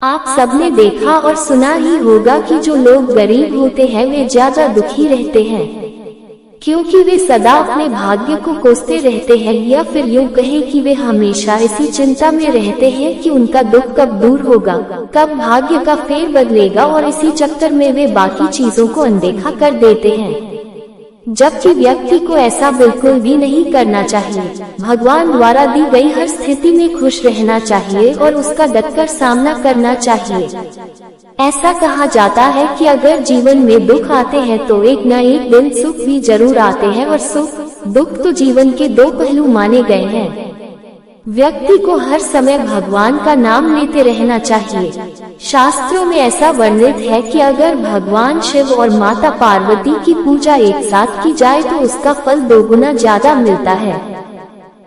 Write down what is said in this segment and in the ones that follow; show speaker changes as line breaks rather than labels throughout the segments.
आप सबने देखा और सुना ही होगा कि जो लोग गरीब होते हैं वे ज्यादा दुखी रहते हैं, क्योंकि वे सदा अपने भाग्य को कोसते रहते हैं, या फिर यूँ कहें कि वे हमेशा इसी चिंता में रहते हैं कि उनका दुख कब दूर होगा, कब भाग्य का फेर बदलेगा, और इसी चक्कर में वे बाकी चीजों को अनदेखा कर देते हैं। जबकि व्यक्ति को ऐसा बिल्कुल भी नहीं करना चाहिए। भगवान द्वारा दी गई हर स्थिति में खुश रहना चाहिए और उसका डटकर सामना करना चाहिए। ऐसा कहा जाता है कि अगर जीवन में दुख आते हैं तो एक न एक दिन सुख भी जरूर आते हैं, और सुख दुख तो जीवन के दो पहलू माने गए हैं। व्यक्ति को हर समय भगवान का नाम लेते रहना चाहिए। शास्त्रों में ऐसा वर्णित है कि अगर भगवान शिव और माता पार्वती की पूजा एक साथ की जाए तो उसका फल दोगुना ज्यादा मिलता है।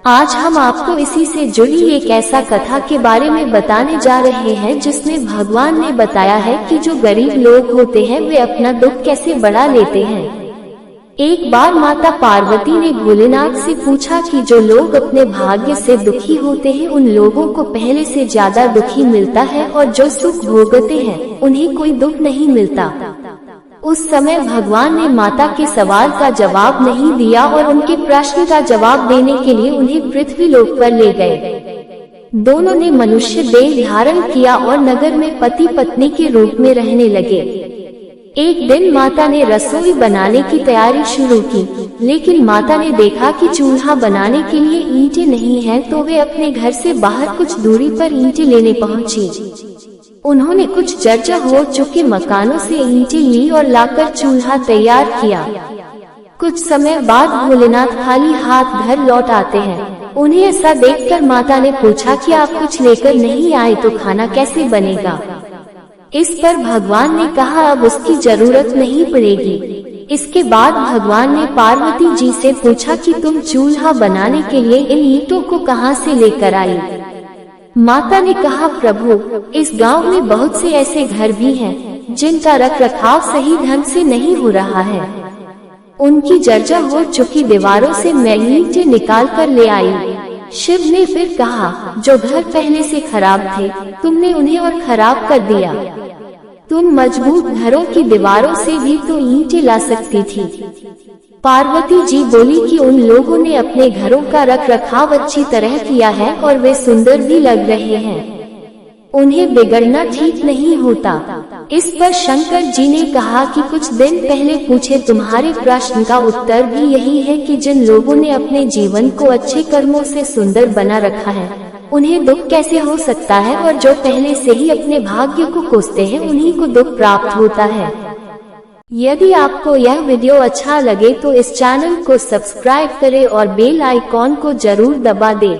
आज हम आपको इसी से जुड़ी एक ऐसा कथा के बारे में बताने जा रहे हैं जिसमें भगवान ने बताया है कि जो गरीब लोग होते हैं वे अपना दुख कैसे बढ़ा लेते हैं। एक बार माता पार्वती ने भोलेनाथ से पूछा कि जो लोग अपने भाग्य से दुखी होते हैं उन लोगों को पहले से ज्यादा दुखी मिलता है, और जो सुख भोगते हैं उन्हें कोई दुख नहीं मिलता। उस समय भगवान ने माता के सवाल का जवाब नहीं दिया और उनके प्रश्न का जवाब देने के लिए उन्हें पृथ्वी लोक पर ले गए। दोनों ने मनुष्य देह धारण किया और नगर में पति पत्नी के रूप में रहने लगे। एक दिन माता ने रसोई बनाने की तैयारी शुरू की, लेकिन माता ने देखा कि चूल्हा बनाने के लिए ईंटें नहीं हैं, तो वे अपने घर से बाहर कुछ दूरी पर ईंटें लेने पहुंची। उन्होंने कुछ जर्जर हो चुके मकानों से ईंटें ली और लाकर चूल्हा तैयार किया। कुछ समय बाद भोलेनाथ खाली हाथ घर लौट आते हैं। उन्हें ऐसा देखकर माता ने पूछा कि आप कुछ लेकर नहीं आए तो खाना कैसे बनेगा। इस पर भगवान ने कहा अब उसकी जरूरत नहीं पड़ेगी। इसके बाद भगवान ने पार्वती जी से पूछा कि तुम चूल्हा बनाने के लिए इन ईंटों को कहां से लेकर आई। माता ने कहा प्रभु, इस गांव में बहुत से ऐसे घर भी हैं जिनका रखरखाव सही ढंग से नहीं हो रहा है। उनकी जर्जर हो चुकी दीवारों से मैं ईंटें निकाल कर ले आई। शिव ने फिर कहा जो घर पहले से खराब थे तुमने उन्हें और खराब कर दिया। तुम मजबूत घरों की दीवारों से भी तो ईंटें ला सकती थी। पार्वती जी बोली कि उन लोगों ने अपने घरों का रखरखाव अच्छी तरह किया है और वे सुंदर भी लग रहे हैं, उन्हें बिगड़ना ठीक नहीं होता। इस पर शंकर जी ने कहा कि कुछ दिन पहले पूछे तुम्हारे प्रश्न का उत्तर भी यही है कि जिन लोगों ने अपने जीवन को अच्छे कर्मों से सुंदर बना रखा है उन्हें दुख कैसे हो सकता है, और जो पहले से ही अपने भाग्य को कोसते हैं उन्हीं को दुख प्राप्त होता है। यदि आपको यह वीडियो अच्छा लगे तो इस चैनल को सब्सक्राइब करें और बेल आइकॉन को जरूर दबा दें।